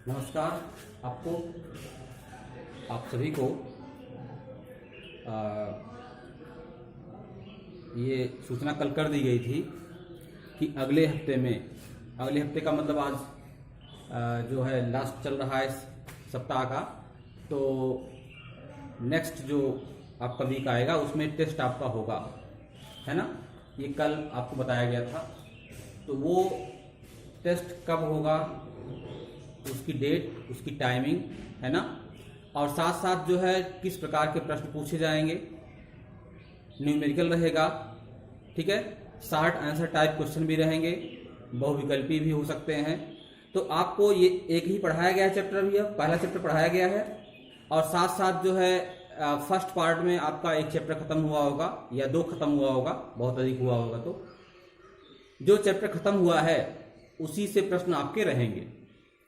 नमस्कार। आप सभी को ये सूचना कल कर दी गई थी कि अगले हफ्ते का मतलब आज जो है लास्ट चल रहा है इस सप्ताह का, तो नेक्स्ट जो आपका वीक आएगा उसमें टेस्ट आपका होगा, है ना। ये कल आपको बताया गया था। तो वो टेस्ट कब होगा, उसकी डेट, उसकी टाइमिंग, है ना, और साथ साथ जो है किस प्रकार के प्रश्न पूछे जाएंगे, न्यूमेरिकल रहेगा, ठीक है, शॉर्ट आंसर टाइप क्वेश्चन भी रहेंगे, बहुविकल्पी भी हो सकते हैं। तो आपको ये एक ही पढ़ाया गया है चैप्टर, भी अब पहला चैप्टर पढ़ाया गया है, और साथ साथ जो है फर्स्ट पार्ट में आपका एक चैप्टर खत्म हुआ होगा या दो खत्म हुआ होगा, बहुत अधिक हुआ होगा। तो जो चैप्टर खत्म हुआ है उसी से प्रश्न आपके रहेंगे,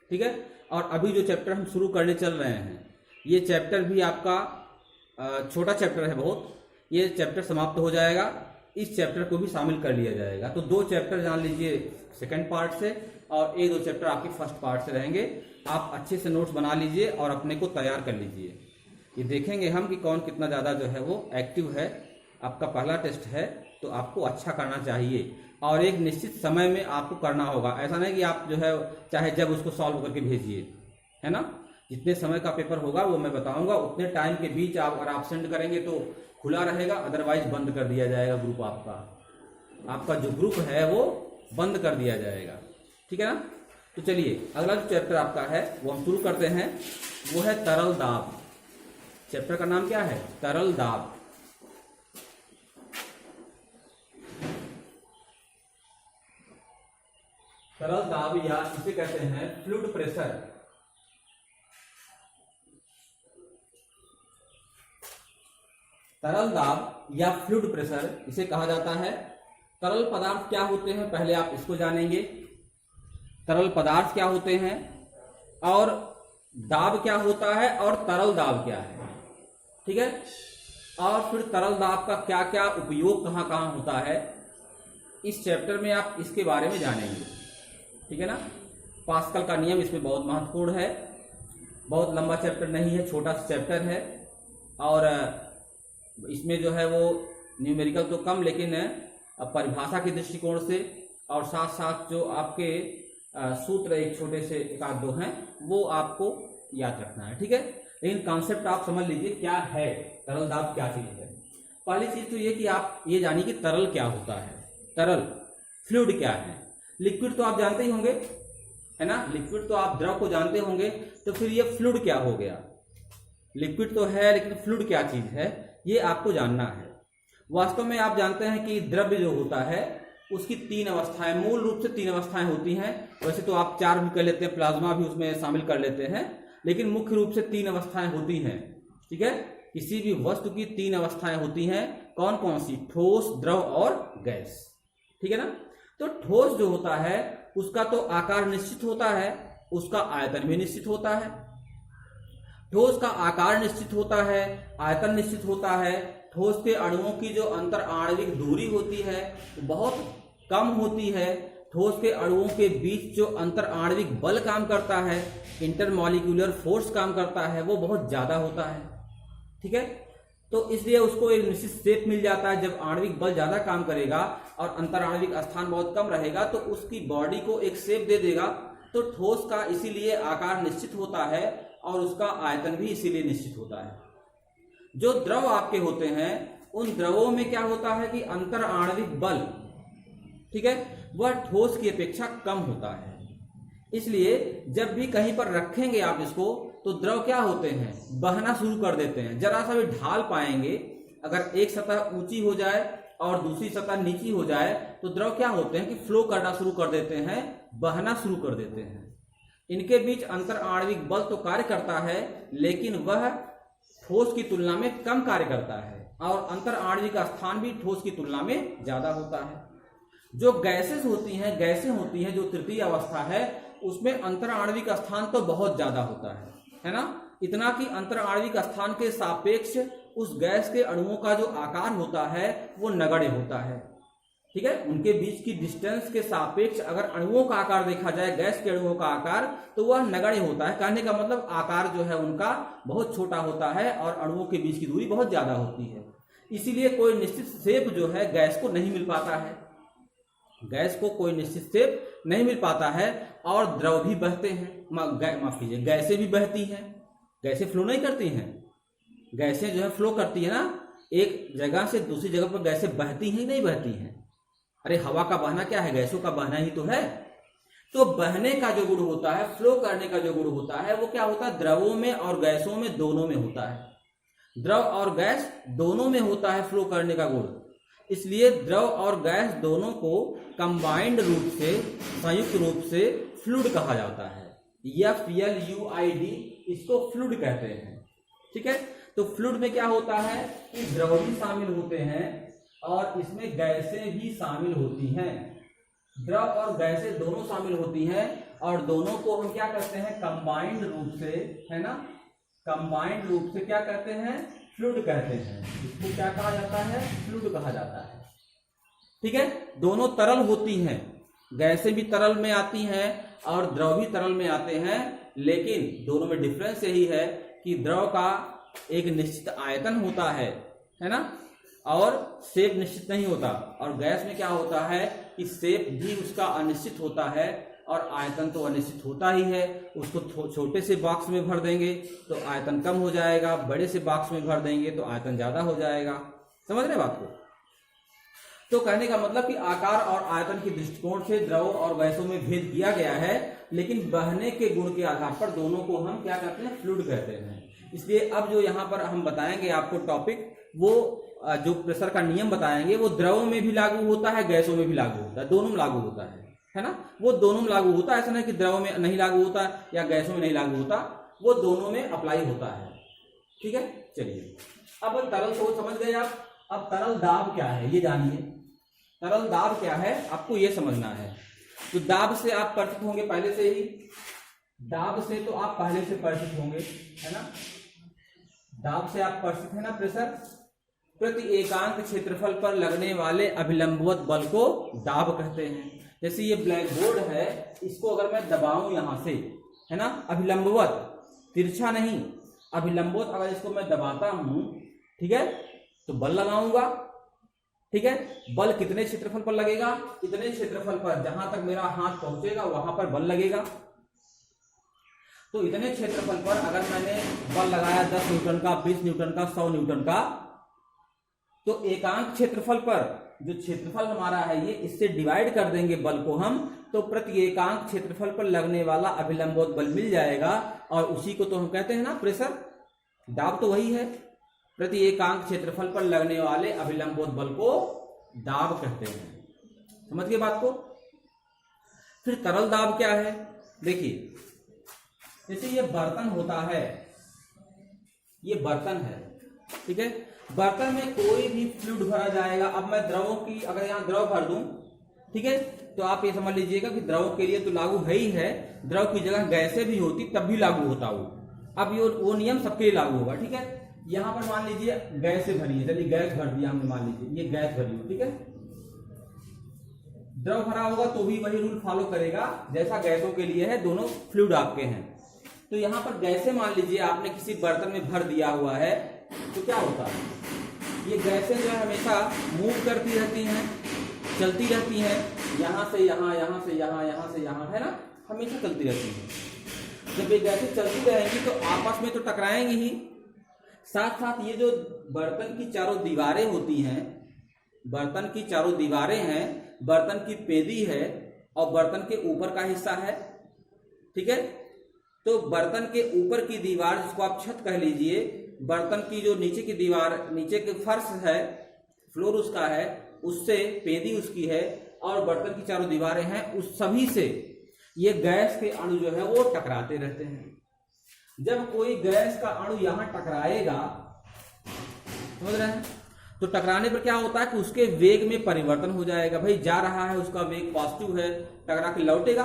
ठीक है। और अभी जो चैप्टर हम शुरू करने चल रहे हैं, ये चैप्टर भी आपका छोटा चैप्टर है बहुत। ये चैप्टर समाप्त हो जाएगा, इस चैप्टर को भी शामिल कर लिया जाएगा। तो दो चैप्टर जान लीजिए सेकंड पार्ट से, और एक दो चैप्टर आपके फर्स्ट पार्ट से रहेंगे। आप अच्छे से नोट्स बना लीजिए और अपने को तैयार कर लीजिए। ये देखेंगे हम कि कौन कितना ज़्यादा जो है वो एक्टिव है। आपका पहला टेस्ट है तो आपको अच्छा करना चाहिए, और एक निश्चित समय में आपको करना होगा। ऐसा नहीं कि आप जो है चाहे जब उसको सॉल्व करके भेजिए, है ना। जितने समय का पेपर होगा वो मैं बताऊंगा, उतने टाइम के बीच अगर आप सेंड करेंगे तो खुला रहेगा, अदरवाइज बंद कर दिया जाएगा ग्रुप। आपका जो ग्रुप है वो बंद कर दिया जाएगा, ठीक है ना। तो चलिए अगला जो चैप्टर आपका है वो हम शुरू करते हैं। वो है तरल दाब। चैप्टर का नाम क्या है? तरल दाब। तरल दाब या इसे कहते हैं फ्लूइड प्रेशर। तरल दाब या फ्लूइड प्रेशर इसे कहा जाता है। तरल पदार्थ क्या होते हैं पहले आप इसको जानेंगे। तरल पदार्थ क्या होते हैं, और दाब क्या होता है, और तरल दाब क्या है, ठीक है। और फिर तरल दाब का क्या क्या उपयोग कहाँ कहाँ होता है, इस चैप्टर में आप इसके बारे में जानेंगे, ठीक है ना। पास्कल का नियम इसमें बहुत महत्वपूर्ण है। बहुत लंबा चैप्टर नहीं है, छोटा सा चैप्टर है, और इसमें जो है वो न्यूमेरिकल तो कम, लेकिन परिभाषा के दृष्टिकोण से और साथ साथ जो आपके सूत्र एक छोटे से एक आध दो हैं वो आपको याद रखना है, ठीक है। लेकिन कॉन्सेप्ट आप समझ लीजिए क्या है, तरल दाब क्या चीज है। पहली चीज तो ये कि आप ये जानिए कि तरल क्या होता है। तरल फ्लूइड क्या है। लिक्विड तो आप जानते ही होंगे, है ना। लिक्विड तो आप द्रव को जानते होंगे, तो फिर ये फ्लूइड क्या हो गया। लिक्विड तो है, लेकिन फ्लूइड क्या चीज है ये आपको जानना है। वास्तव में आप जानते हैं कि द्रव्य जो होता है उसकी तीन अवस्थाएं, मूल रूप से तीन अवस्थाएं होती हैं। वैसे तो आप चार भी कर लेते हैं, प्लाज्मा भी उसमें शामिल कर लेते हैं, लेकिन मुख्य रूप से तीन अवस्थाएं होती हैं, ठीक है। किसी भी वस्तु की तीन अवस्थाएं होती हैं। कौन कौन सी? ठोस, द्रव और गैस, ठीक है ना। तो ठोस जो होता है उसका तो आकार निश्चित होता है, उसका आयतन भी निश्चित होता है। ठोस का आकार निश्चित होता है, आयतन निश्चित होता है। ठोस के अणुओं की जो अंतर आणविक दूरी होती है बहुत कम होती है। ठोस के अणुओं के बीच जो अंतर आणविक बल काम करता है, इंटरमॉलिक्यूलर फोर्स काम करता है, वो बहुत ज्यादा होता है, ठीक है। तो इसलिए उसको एक निश्चित शेप मिल जाता है। जब आणविक बल ज्यादा काम करेगा और अंतर आणविक स्थान बहुत कम रहेगा तो उसकी बॉडी को एक शेप दे देगा। तो ठोस का इसीलिए आकार निश्चित होता है और उसका आयतन भी इसीलिए निश्चित होता है। जो द्रव आपके होते हैं उन द्रवों में क्या होता है कि अंतर आणविक बल, ठीक है, वह ठोस की अपेक्षा कम होता है। इसलिए जब भी कहीं पर रखेंगे आप इसको तो द्रव क्या होते हैं, बहना शुरू कर देते हैं। जरा सा भी ढाल पाएंगे, अगर एक सतह ऊंची हो जाए और दूसरी सतह नीची हो जाए तो द्रव क्या होते हैं कि फ्लो करना शुरू कर देते हैं, बहना शुरू कर देते हैं। इनके बीच अंतर आणविक बल तो कार्य करता है, लेकिन वह ठोस की तुलना में कम कार्य करता है, और अंतर आणविक स्थान भी ठोस की तुलना में ज्यादा होता है। जो गैसेस होती हैं, जो तृतीय अवस्था है, उसमें अंतर आणविक स्थान तो बहुत ज्यादा होता है ना। इतना कि अंतर आणविक स्थान के सापेक्ष उस गैस के अणुओं का जो आकार होता है वो नगण्य होता है, ठीक है, उनके बीच की डिस्टेंस के सापेक्ष अगर अणुओं का आकार देखा जाए, गैस के अणुओं का आकार, तो वह नगण्य होता है। कहने का मतलब आकार जो है उनका बहुत छोटा होता है और अणुओं के बीच की दूरी बहुत ज्यादा होती है। इसीलिए कोई निश्चित शेप जो है गैस को नहीं मिल पाता है, गैस को कोई निश्चित शेप नहीं मिल पाता है। और द्रव भी बहते हैं, माफ कीजिए, गैसें भी बहती हैं। गैसें फ्लो नहीं करती हैं, गैसें जो है फ्लो करती है ना, एक जगह से दूसरी जगह पर गैसें बहती हैं, नहीं बहती हैं। अरे हवा का बहना क्या है, गैसों का बहना ही तो है। तो बहने का जो गुण होता है, फ्लो करने का जो गुण होता है, वो क्या होता है, द्रवों में और गैसों में दोनों में होता है। द्रव और गैस दोनों में होता है फ्लो करने का गुण। इसलिए द्रव और गैस दोनों को कंबाइंड रूप से, संयुक्त रूप से फ्लूइड कहा जाता है। FLUID इसको फ्लूइड कहते हैं। ठीक है, तो फ्लूइड में क्या होता है कि द्रव भी शामिल होते हैं और इसमें गैसें भी शामिल होती हैं। द्रव और गैसें दोनों शामिल होती हैं और दोनों को हम क्या कहते हैं, कंबाइंड रूप से, है ना, कंबाइंड रूप से क्या कहते हैं, फ्लूइड कहते हैं। इसको क्या कहा जाता है, फ्लूइड कहा जाता है। ठीक है, दोनों तरल होती हैं, गैसें भी तरल में आती हैं और द्रव भी तरल में आते हैं, लेकिन दोनों में डिफरेंस यही है कि द्रव का एक निश्चित आयतन होता है ना, और शेप निश्चित नहीं होता। और गैस में क्या होता है कि शेप भी उसका अनिश्चित होता है और आयतन तो अनिश्चित होता ही है। उसको छोटे से बॉक्स में भर देंगे तो आयतन कम हो जाएगा, बड़े से बॉक्स में भर देंगे तो आयतन ज्यादा हो जाएगा। समझ रहे बात को? तो कहने का मतलब कि आकार और आयतन के दृष्टिकोण से द्रव और गैसों में भेद किया गया है, लेकिन बहने के गुण के आधार पर दोनों को हम क्या कहते हैं, फ्लूइड कहते हैं। इसलिए अब जो यहाँ पर हम बताएंगे आपको टॉपिक, वो जो प्रेशर का नियम बताएंगे वो द्रवों में भी लागू होता है, गैसों में भी लागू होता है, दोनों में लागू होता है ना। वो दोनों में लागू होता है, ऐसा नहीं कि द्रव में नहीं लागू होता या गैसों में नहीं लागू होता, वो दोनों में अप्लाई होता है। ठीक है, चलिए अब तरल को समझ गए आप। अब तरल दाब क्या है ये जानिए। तरल दाब क्या है आपको ये समझना है। तो दाब से आप परिचित होंगे पहले से ही, दाब से तो आप पहले से परिचित होंगे, है ना। दाब से आप परिचित है ना। प्रेशर प्रति एकांक क्षेत्रफल पर लगने वाले अभिलंबवत बल को दाब कहते हैं। जैसे ये ब्लैक बोर्ड है, इसको अगर मैं दबाऊं यहां से, है ना, अभिलंबवत, तिरछा नहीं, अभिलंबवत अगर इसको मैं दबाता हूं, ठीक है, तो बल लगाऊंगा। ठीक है, बल कितने क्षेत्रफल पर लगेगा, इतने क्षेत्रफल पर, जहां तक मेरा हाथ पहुंचेगा वहां पर बल लगेगा। तो इतने क्षेत्रफल पर अगर मैंने बल लगाया 10 न्यूटन का, 20 न्यूटन का, 100 न्यूटन का, तो एकांक क्षेत्रफल पर जो क्षेत्रफल हमारा है ये, इससे डिवाइड कर देंगे बल को हम, तो प्रति एकांक क्षेत्रफल पर लगने वाला अभिलंबवत बल मिल जाएगा। और उसी को तो हम कहते हैं ना प्रेशर। दाब तो वही है, प्रति एकांक क्षेत्रफल पर लगने वाले अभिलंबवत बल को दाब कहते हैं। समझ गए बात को? फिर तरल दाब क्या है, देखिए, जैसे ये बर्तन होता है, ये बर्तन है, ठीक है, बर्तन में कोई भी फ्लूइड भरा जाएगा। अब मैं द्रवों की, अगर यहाँ द्रव भर दूं, ठीक है, तो आप ये समझ लीजिएगा कि द्रव के लिए तो लागू है ही है, द्रव की जगह गैसें भी होती तब भी लागू होता वो। अब ये वो नियम सबके लिए लागू होगा। ठीक है, यहाँ पर मान लीजिए गैस से भरी है, चलिए गैस भर दिया हमने, मान लीजिए ये गैस भरी हो, ठीक है, द्रव भरा होगा तो भी वही रूल फॉलो करेगा जैसा गैसों के लिए है, दोनों फ्लूइड आपके हैं। तो यहाँ पर गैसें मान लीजिए आपने किसी बर्तन में भर दिया हुआ है, तो क्या होता है, ये गैसें जो है हमेशा मूव करती रहती हैं, चलती रहती हैं, यहाँ से यहाँ, यहाँ से यहाँ, यहाँ से यहाँ, है ना, हमेशा चलती रहती हैं। जब ये गैसें चलती रहेंगी तो आपस में तो टकराएंगी ही, साथ साथ ये जो बर्तन की चारों दीवारें होती हैं, बर्तन की चारों दीवारें हैं, बर्तन की पेदी है और बर्तन के ऊपर का हिस्सा है। ठीक है, तो बर्तन के ऊपर की दीवार, जिसको आप छत कह लीजिए, बर्तन की जो नीचे की दीवार, नीचे के फर्श है, फ्लोर उसका है, उससे पेदी उसकी है, और बर्तन की चारों दीवारें हैं, उस सभी से ये गैस के अणु जो है वो टकराते रहते हैं। जब कोई गैस का अणु यहां टकराएगा, समझ रहे हैं, तो टकराने पर क्या होता है कि उसके वेग में परिवर्तन हो जाएगा। भाई जा रहा है, उसका वेग पॉजिटिव है, टकरा के लौटेगा,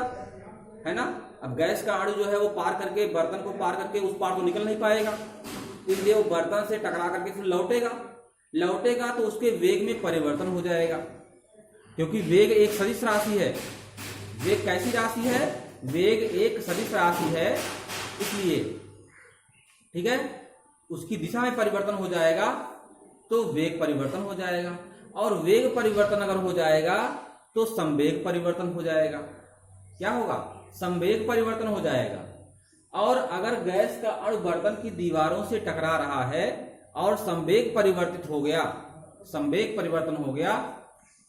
है ना। अब गैस का अणु जो है वो पार करके, बर्तन को पार करके उस पार तो निकल नहीं पाएगा, इसलिए वो बर्तन से टकरा करके फिर लौटेगा तो उसके वेग में परिवर्तन हो जाएगा। क्योंकि वेग एक सदिश राशि है। वेग कैसी राशि है? वेग एक सदिश राशि है, इसलिए ठीक है, उसकी दिशा में परिवर्तन हो जाएगा तो वेग परिवर्तन हो जाएगा, और वेग परिवर्तन अगर हो जाएगा तो संवेग परिवर्तन हो जाएगा। क्या होगा? संवेग परिवर्तन हो जाएगा। और अगर गैस का अणु बर्तन की दीवारों से टकरा रहा है और संवेग परिवर्तित हो गया, संवेग परिवर्तन हो गया,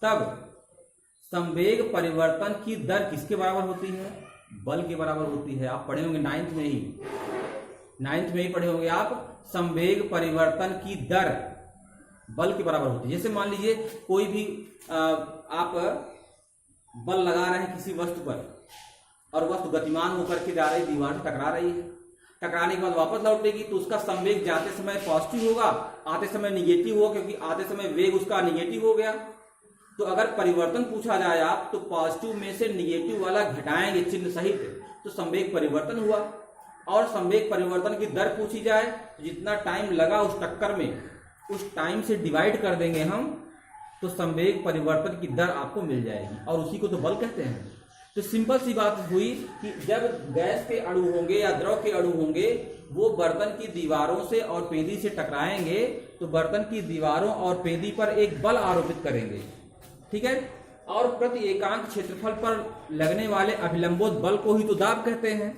तब संवेग परिवर्तन की दर किसके बराबर होती है? बल के बराबर होती है। आप पढ़े होंगे नाइन्थ में ही पढ़े होंगे आप, संवेग परिवर्तन की दर बल के बराबर होती है। जैसे मान लीजिए कोई भी आप बल लगा रहे हैं किसी वस्तु पर, और वस्तु गतिमान होकर के जा रही दीवार से टकरा रही है, टकराने के बाद वापस लौटेगी, तो उसका संवेग जाते समय पॉजिटिव होगा, आते समय निगेटिव होगा, क्योंकि आते समय वेग उसका निगेटिव हो गया। तो अगर परिवर्तन पूछा जाए आप, तो पॉजिटिव में से निगेटिव वाला घटाएंगे चिन्ह सहित, तो संवेग परिवर्तन हुआ। और संवेग परिवर्तन की दर पूछी जाए तो जितना टाइम लगा उस टक्कर में, उस टाइम से डिवाइड कर देंगे हम, तो संवेग परिवर्तन की दर आपको मिल जाएगी, और उसी को तो बल कहते हैं। तो सिंपल सी बात हुई कि जब गैस के अणु होंगे या द्रव के अणु होंगे, वो बर्तन की दीवारों से और पेंदी से टकराएंगे, तो बर्तन की दीवारों और पेंदी पर एक बल आरोपित करेंगे, ठीक है। और प्रति एकांक क्षेत्रफल पर लगने वाले अभिलंबोत बल को ही तो दाब कहते हैं।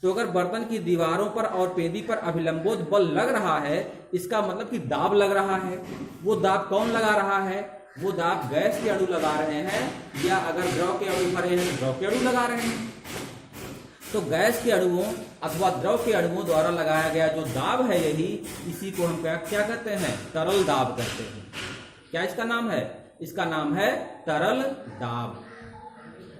तो अगर बर्तन की दीवारों पर और पेंदी पर अभिलंबोत बल लग रहा है, इसका मतलब कि दाब लग रहा है। वो दाब कौन लगा रहा है? वो दाब गैस के अणु लगा रहे हैं, या अगर द्रव के अणु भरे हैं तो द्रव के अणु लगा रहे हैं। तो गैस के अणुओं अथवा द्रव के अणुओं द्वारा लगाया गया जो दाब है, यही इसी को हम क्या कहते हैं? तरल दाब कहते हैं। क्या इसका नाम है? इसका नाम है तरल दाब।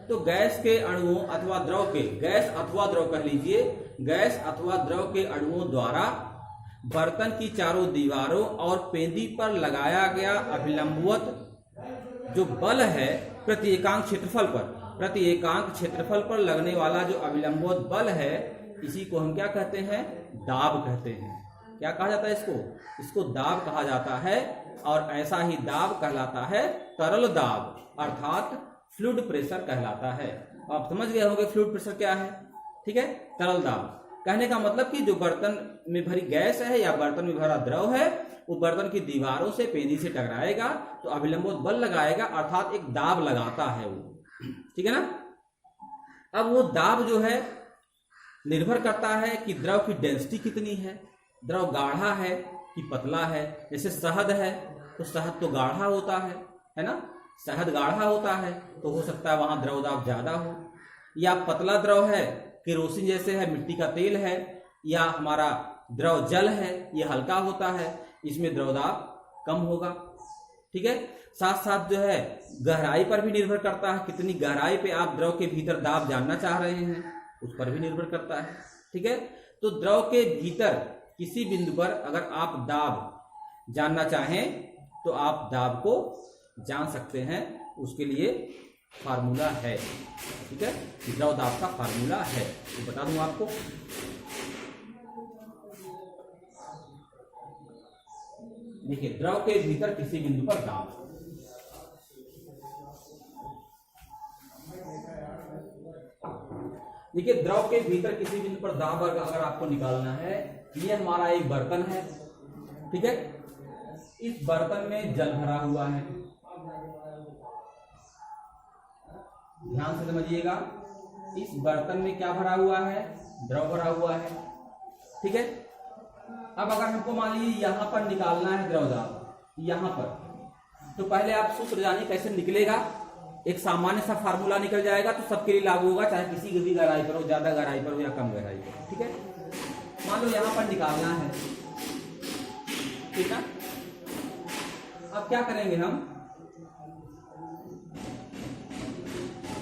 तो गैस के अणुओं अथवा द्रव के, गैस अथवा द्रव कह लीजिए, गैस अथवा द्रव के अणुओं द्वारा बर्तन की चारों दीवारों और पेंदी पर लगाया गया अभिलंबवत जो बल है प्रति एकांक क्षेत्रफल पर लगने वाला जो अभिलंबवत बल है, इसी को हम क्या कहते हैं? दाब कहते हैं। क्या कहा जाता है इसको? इसको दाब कहा जाता है। और ऐसा ही दाब कहलाता है तरल दाब, अर्थात फ्लूइड प्रेशर कहलाता है। आप समझ गए होंगे फ्लूइड प्रेशर क्या है, ठीक है। तरल दाब कहने का मतलब कि जो बर्तन में भरी गैस है या बर्तन में भरा द्रव है, वो बर्तन की दीवारों से पेंदी से टकराएगा तो अभिलंबोत बल लगाएगा, अर्थात एक दाब लगाता है वो, ठीक है ना। अब वो दाब जो है निर्भर करता है कि द्रव की डेंसिटी कितनी है, द्रव गाढ़ा है कि पतला है। जैसे शहद है तो शहद तो गाढ़ा होता है ना, शहद गाढ़ा होता है तो हो सकता है वहां द्रव दाब ज्यादा हो। या पतला द्रव है, केरोसिन जैसे है, मिट्टी का तेल है, या हमारा द्रव जल है, ये हल्का होता है, इसमें द्रव दाब कम होगा, ठीक है। साथ साथ जो है गहराई पर भी निर्भर करता है, कितनी गहराई पे आप द्रव के भीतर दाब जानना चाह रहे हैं, उस पर भी निर्भर करता है, ठीक है। तो द्रव के भीतर किसी बिंदु पर अगर आप दाब जानना चाहें तो आप दाब को जान सकते हैं, उसके लिए फार्मूला है, ठीक है। द्रव दाब का फार्मूला है, तो बता दूं आपको। देखिए, द्रव के भीतर किसी बिंदु पर दाब, देखिए द्रव के भीतर किसी बिंदु पर दाब अगर आपको निकालना है, ये हमारा एक बर्तन है, ठीक है। इस बर्तन में जल भरा हुआ है, ध्यान से समझिएगा। इस बर्तन में क्या भरा हुआ है? द्रव भरा हुआ है, ठीक है। अब अगर हमको मान लीजिए यहां पर निकालना है द्रव दाब, यहां पर, तो पहले आप सूत्र जानिए कैसे निकलेगा। एक सामान्य सा फार्मूला निकल जाएगा, तो सबके लिए लागू होगा, चाहे किसी भी गहराई पर हो, ज्यादा गहराई पर हो या कम गहराई पर, ठीक है। मान लो यहां पर निकालना है, ठीक है। अब क्या करेंगे हम,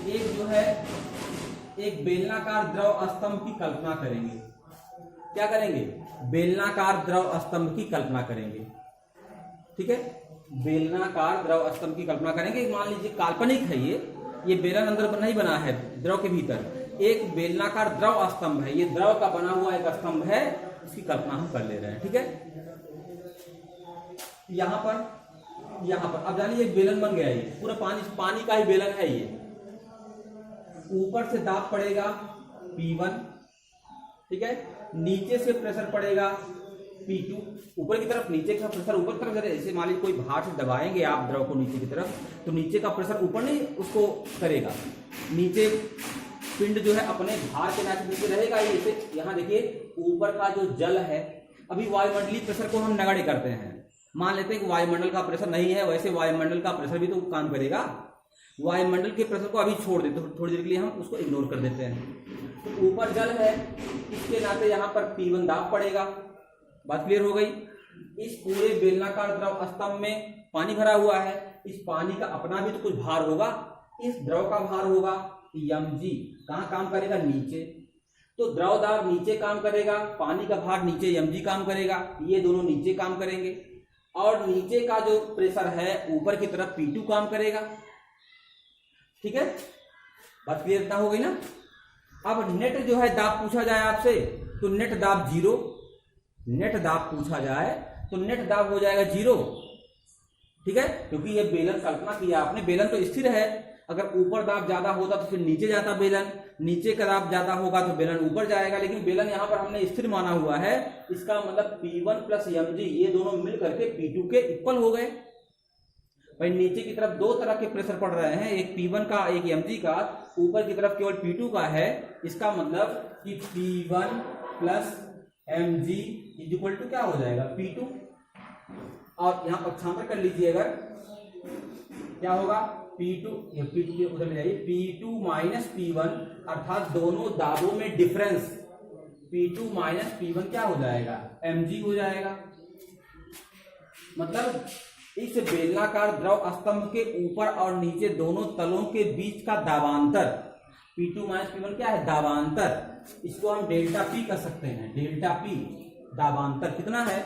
एक जो है एक बेलनाकार द्रव स्तंभ की कल्पना करेंगे। क्या करेंगे? बेलनाकार द्रव स्तंभ की कल्पना करेंगे, ठीक है। बेलनाकार द्रव स्तंभ की कल्पना करेंगे। मान लीजिए काल्पनिक है ये बेलन अंदर नहीं बना है, द्रव के भीतर एक बेलनाकार द्रव स्तंभ है, ये द्रव का बना हुआ एक स्तंभ है, इसकी कल्पना हम कर ले रहे हैं, ठीक है। यहां पर अब यहाँ पर अब जानिए एक बेलन बन गया, ये पूरा पानी का ही बेलन है। ये ऊपर से दाब पड़ेगा P1, ठीक है, नीचे से प्रेशर पड़ेगा P2, ऊपर की तरफ, नीचे का प्रेशर ऊपर की तरफ। जैसे मान लीजिए कोई बाहर से दबाएंगे आप द्रव को नीचे की तरफ, तो नीचे का प्रेशर ऊपर नहीं उसको करेगा, नीचे पिंड जो है अपने भार के नीचे रहेगा। ये इसे यहाँ देखिए ऊपर का जो जल है, अभी वायुमंडलीय प्रेशर को हम नगण्य करते हैं, मान लेते हैं कि वायुमंडल का प्रेशर नहीं है, वैसे वायुमंडल का प्रेशर भी तो काम करेगा। वायुमंडल के प्रेशर को अभी छोड़ देते, थोड़ी देर के लिए हम उसको इग्नोर कर देते हैं। तो ऊपर जल है, इसके नाते यहाँ पर P1 दाब पड़ेगा। बात क्लियर हो गई। इस पूरे बेलनाकार द्रव स्तंभ में पानी भरा हुआ है, इस पानी का अपना भी तो कुछ भार होगा, इस द्रव का भार होगा mg। कहाँ काम करेगा? नीचे। तो द्रव दाब नीचे काम करेगा, पानी का भार नीचे mg काम करेगा, ये दोनों नीचे काम करेंगे। और नीचे का जो प्रेशर है ऊपर की तरफ P2 काम करेगा। ठीक है, बात क्लियर इतना हो गई ना। अब नेट जो है दाब पूछा जाए आपसे, तो नेट दाब 0, नेट दाब पूछा जाए तो नेट दाब हो जाएगा 0। ठीक है, क्योंकि ये बेलन कल्पना किया आपने, बेलन तो स्थिर है, अगर ऊपर दाब ज्यादा होता तो फिर नीचे जाता बेलन, नीचे का दाब ज्यादा होगा तो बेलन ऊपर जाएगा, लेकिन बेलन यहाँ पर हमने स्थिर माना हुआ है, इसका मतलब P1 प्लस mg ये दोनों मिल करके P2 के इक्वल हो गए। भाई नीचे की तरफ दो तरह के प्रेशर पड़ रहे हैं, एक P1 का एक mg का, ऊपर की तरफ केवल P2 का है, इसका मतलब कि P1 plus mg is equal to क्या हो जाएगा? P2। और यहाँ पक्षांतर कर लीजिए, अगर क्या होगा? P2 के उधर ले जाइए, P2 माइनस P1, अर्थात दोनों दाबों में डिफरेंस P2 माइनस P1 क्या हो जाएगा? mg हो जाएगा। मतलब इस बेलनाकार द्रव स्तंभ के ऊपर और नीचे दोनों तलों के बीच का दाबांतर P2 माइनस P1 क्या है? दाबांतर। इसको हम डेल्टा P कर सकते हैं, डेल्टा P दाबांतर कितना है?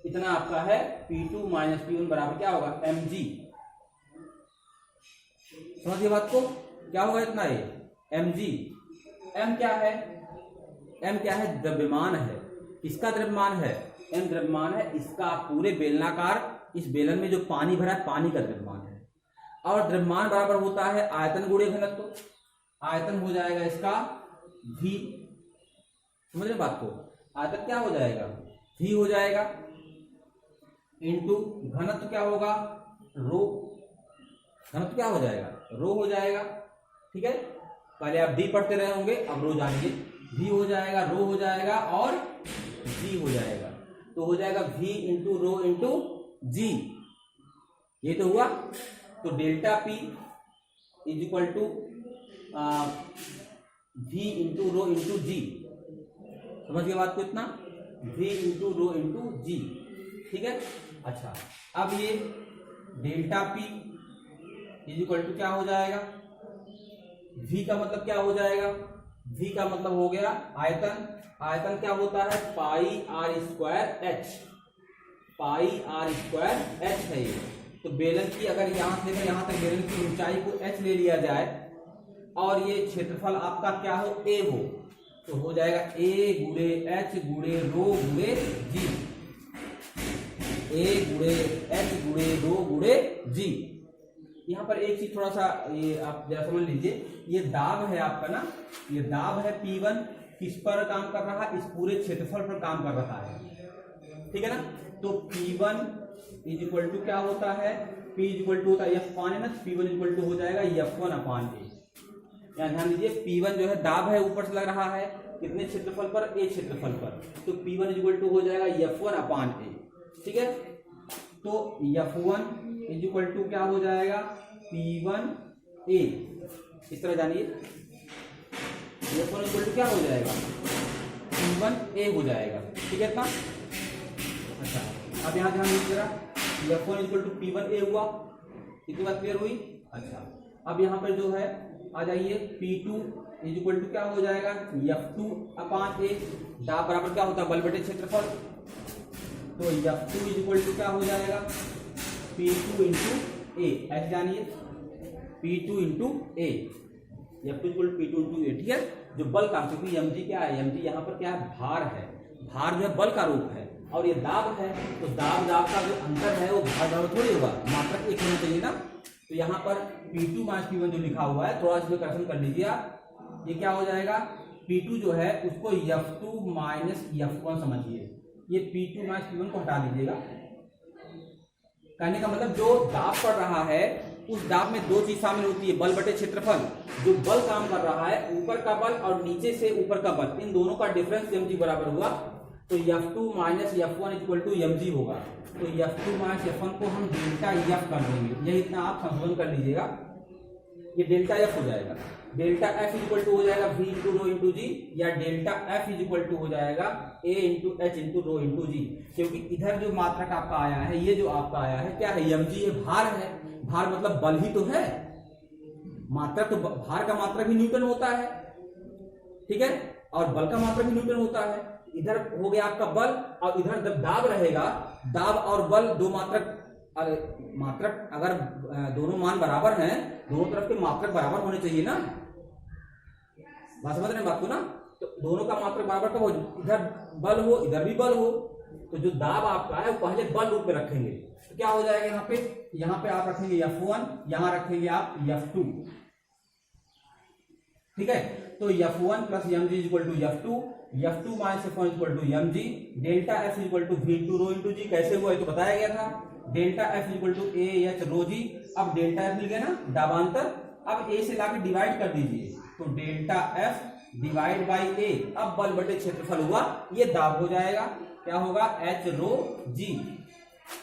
इतना आपका है P2 माइनस P1 बराबर क्या होगा? mg। समझिए बात को, क्या होगा इतना? ये mg। m क्या है? m क्या है? द्रव्यमान है, इसका द्रव्यमान है, m द्रव्यमान है, इसका पूरे बेलनाकार इस बेलन में जो पानी भरा है पानी का द्रव्यमान है। और द्रव्यमान बराबर होता है आयतन गुणे घनत्व, आयतन हो जाएगा इसका v। समझ रहे बात को? आयतन क्या हो जाएगा? v हो जाएगा, इंटू घनत्व क्या होगा? रो। घनत्व क्या हो जाएगा? रो हो जाएगा। ठीक है, पहले आप d पढ़ते रहे होंगे, अब रो जानिए। v हो जाएगा, रो हो जाएगा और g हो जाएगा, तो हो जाएगा v into rho into g। ये तो हुआ। तो delta p is equal to v into rho into g। समझ गए बात को इतना? v into rho into g। ठीक है, अच्छा अब ये delta p is equal to क्या हो जाएगा? v का मतलब क्या हो जाएगा? v का मतलब हो गया आयतन। आयतन क्या होता है? Pi r square h, pi r square h है ये। तो बेलन की अगर यहां से यहां तक बेलन की ऊंचाई को h ले लिया जाए और ये क्षेत्रफल आपका क्या हो? a हो, तो हो जाएगा a गुणे h गुणे रो गुणे g, a गुणे h गुणे रो गुणे g। यहाँ पर एक चीज थोड़ा सा ये आप जरा समझ लीजिए, ये दाब है आपका ना, ये दाब है P1 किस पर काम कर रहा है? इस पूरे क्षेत्रफल पर काम कर रहा है। ठीक है ना, तो P1 इज इक्वल टू क्या होता है? P इज इक्वल टू होता है F अपान ना, P1 इज इक्वल टू हो जाएगा F1 अपान A। यहाँ ध्यान दीजिए, P1 जो है दाब है ऊपर से लग रहा है, कितने क्षेत्रफल पर? A क्षेत्रफल पर, तो P1 इज इक्वल टू हो जाएगा F1 अपान A। ठीक है, तो F1 इज इक्वल टू क्या हो जाएगा? P1A। इस तरह जानिए, F1 इक्वल टू क्या हो जाएगा? P1A हो जाएगा। ठीक है इतना? अच्छा, अब यहाँ ध्यान दीजिए जरा, F1 इक्वल टू P1A हुआ, इतनी बात क्लियर हुई? अच्छा, अब यहाँ पर जो है आ जाइए, P2 इज इक्वल टू क्या हो जाएगा? F2 upon A। दाब बराबर क्या होता है? बल बटे क्षेत्रफल। तो F2 इज इक्वल टू क्या हो जाएगा? P2 into A। ऐसे जानिए, P2 into A, F2 equal to P2 into A। ठीक है, जो बल का, क्योंकि mg क्या है? mg यहाँ पर क्या है? भार है, भार जो है बल का रूप है, और ये दाब है, तो दाब का जो अंतर है वो भार बराबर थोड़ी होगा, मात्रक एक होना चाहिए ना। तो यहाँ पर P2 माइनस P1 जो लिखा हुआ है, थोड़ा इसमें करेक्शन कर लीजिए आप। ये क्या हो जाएगा, P2 जो है उसको F2 माइनस F1 समझिए, ये P2 माइनस P1 को हटा दीजिएगा। कहने का मतलब जो दाब पड़ रहा है उस दाब में दो चीज शामिल होती है, बल बटे क्षेत्रफल। जो बल काम कर रहा है, ऊपर का बल और नीचे से ऊपर का बल, इन दोनों का डिफरेंस mg बराबर हुआ, तो F2 minus F1 equal to mg होगा। तो F2 माइनस F1 को हम डेल्टा F कर देंगे, यही इतना आप संशोधन कर लीजिएगा, ये डेल्टा F हो जाएगा। डेल्टा F इक्वल टू हो जाएगा V into rho into g, या डेल्टा F इक्वल टू हो जाएगा A into h into rho into g. क्योंकि इधर जो मात्रक आपका आया है, ये जो आपका आया है क्या है, mg, ये भार है। भार मतलब बल ही तो है, मात्रक तो भार का मात्रक भी न्यूटन होता है, ठीक है, और बल का मात्रक भी न्यूटन होता है। इधर हो गया आपका बल, और इधर जब दाब रहेगा, दाब और बल दो मात्रक अगर दोनों मान बराबर हैं, दोनों तरफ के मात्रक बराबर होने चाहिए ना, बात समझ रहे हैं बात को ना। तो दोनों का मात्रक बराबर कब हो, इधर बल हो इधर भी बल हो, तो जो दाब आपका है वो पहले बल रूप में रखेंगे। तो क्या हो जाएगा, यहाँ पे आप रखेंगे F1, यहाँ रखेंगे आप F2, ठीक है। तो F1 plus mg equal to F2 minus F1 equal to mg, delta F equal to V into rho into g. कैसे हुआ ये तो बताया गया था, delta F equal to A H rho जी। अब डेल्टा F मिल गया ना, दाबांतर, अब A से लाके डिवाइड कर दीजिए, तो delta F divide by A, अब बल बटे क्षेत्रफल हुआ, ये दाब हो जाएगा, क्या होगा, H रो जी,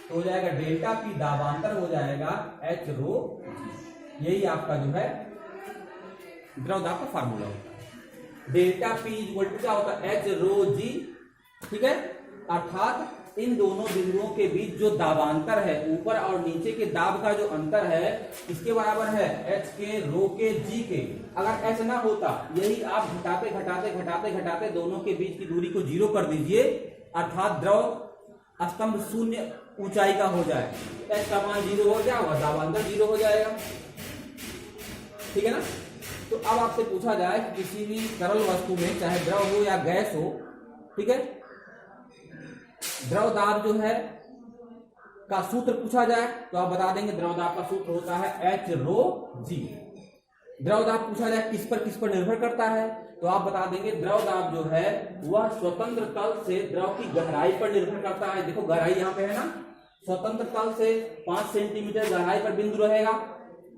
तो हो जाएगा डेल्टा P दाबांतर हो जाएगा H रो जी। यही आपका जो है द्रव दाब का फार्मूला होता है। डेल्टा P इक्वल टू क्या होता है, H रो जी, ठीक है। अर्थात इन दोनों बिंदुओं के बीच जो दाबांतर है, ऊपर और नीचे के दाब का जो अंतर है, इसके बराबर है H के, रो के, G के। अगर H ना होता, यही आप घटाते घटाते घटाते घटाते दोनों के बीच की दूरी को 0 कर दीजिए, अर्थात द्रव स्तंभ शून्य ऊंचाई का हो जाए, H का मान 0 हो गया, वह दाबांतर 0 हो जाएगा, ठीक है ना। तो अब आपसे पूछा जाए कि किसी भी तरल वस्तु में, चाहे द्रव हो या गैस हो, ठीक है, द्रव दाब जो है का सूत्र पूछा जाए तो आप बता देंगे द्रव दाब का सूत्र होता है H रो जी। द्रव दाब पूछा जाए किस पर निर्भर करता है, तो आप बता देंगे द्रव दाब जो है वह स्वतंत्र तल से द्रव की गहराई पर निर्भर करता है। देखो गहराई यहाँ पे है ना, स्वतंत्र तल से 5 सेंटीमीटर गहराई पर बिंदु रहेगा,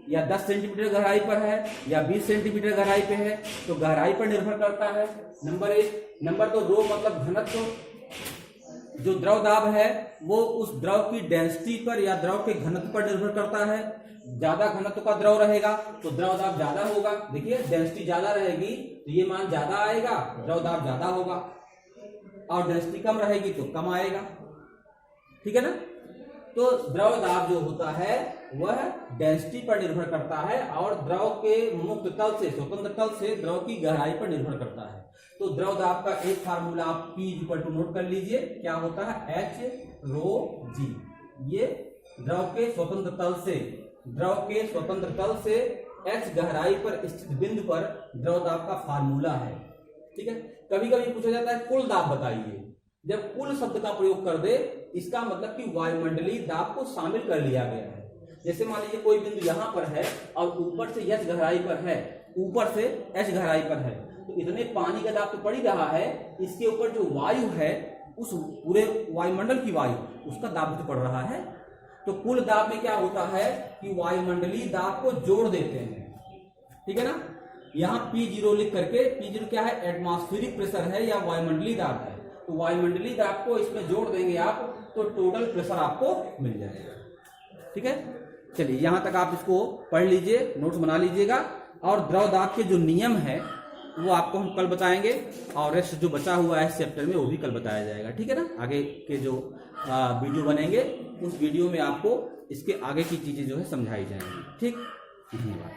या 10 सेंटीमीटर गहराई पर है, या 20 सेंटीमीटर गहराई पे है, तो गहराई पर निर्भर करता है, नंबर 1। नंबर 2, रो मतलब घनत्व, जो द्रव दाब है वो उस द्रव की डेंसिटी पर या द्रव के घनत्व पर निर्भर करता है। ज्यादा घनत्व का द्रव रहेगा तो द्रव दाब ज्यादा होगा, देखिए डेंसिटी ज्यादा रहेगी तो ये मान ज्यादा आएगा, द्रव दाब ज्यादा होगा, और डेंसिटी कम रहेगी तो कम आएगा, ठीक है ना। तो द्रव दाब जो होता है वह डेंसिटी पर निर्भर करता है, और द्रव के मुक्त तल से, स्वतंत्र तल से द्रव की गहराई पर निर्भर करता है। तो द्रव दाब का एक फार्मूला आप P इक्वल टू नोट कर लीजिए, क्या होता है, H रो जी। ये द्रव के स्वतंत्र तल से H गहराई पर स्थित बिंदु पर द्रव दाब का फार्मूला है, ठीक है। कभी कभी पूछा जाता है कुल दाब बताइए, जब कुल शब्द का प्रयोग कर दे इसका मतलब कि वायुमंडलीय दाब को शामिल कर लिया गया है। जैसे मान लीजिए कोई बिंदु यहाँ पर है और ऊपर से H गहराई पर है, ऊपर से H गहराई पर है, तो इतने पानी का दाब तो पड़ ही रहा है, इसके ऊपर जो वायु है, उस पूरे वायुमंडल की वायु, उसका दाब तो पड़ रहा है। तो कुल दाब में क्या होता है कि वायुमंडलीय दाब को जोड़ देते हैं, ठीक है ना। यहाँ P0 लिख करके, P0 क्या है, एटमॉस्फेरिक प्रेशर है या वायुमंडलीय दाब है, तो वायुमंडलीय दाब को इसमें जोड़ देंगे आप तो टोटल प्रेशर आपको मिल जाएगा, ठीक है। चलिए यहाँ तक आप इसको पढ़ लीजिए, नोट्स बना लीजिएगा, और द्रव दाब के जो नियम है वो आपको हम कल बताएंगे, और रेस्ट जो बचा हुआ है इस चैप्टर में वो भी कल बताया जाएगा, ठीक है ना। आगे के जो वीडियो बनेंगे उस वीडियो में आपको इसके आगे की चीजें जो है समझाई जाएंगी, ठीक। धन्यवाद।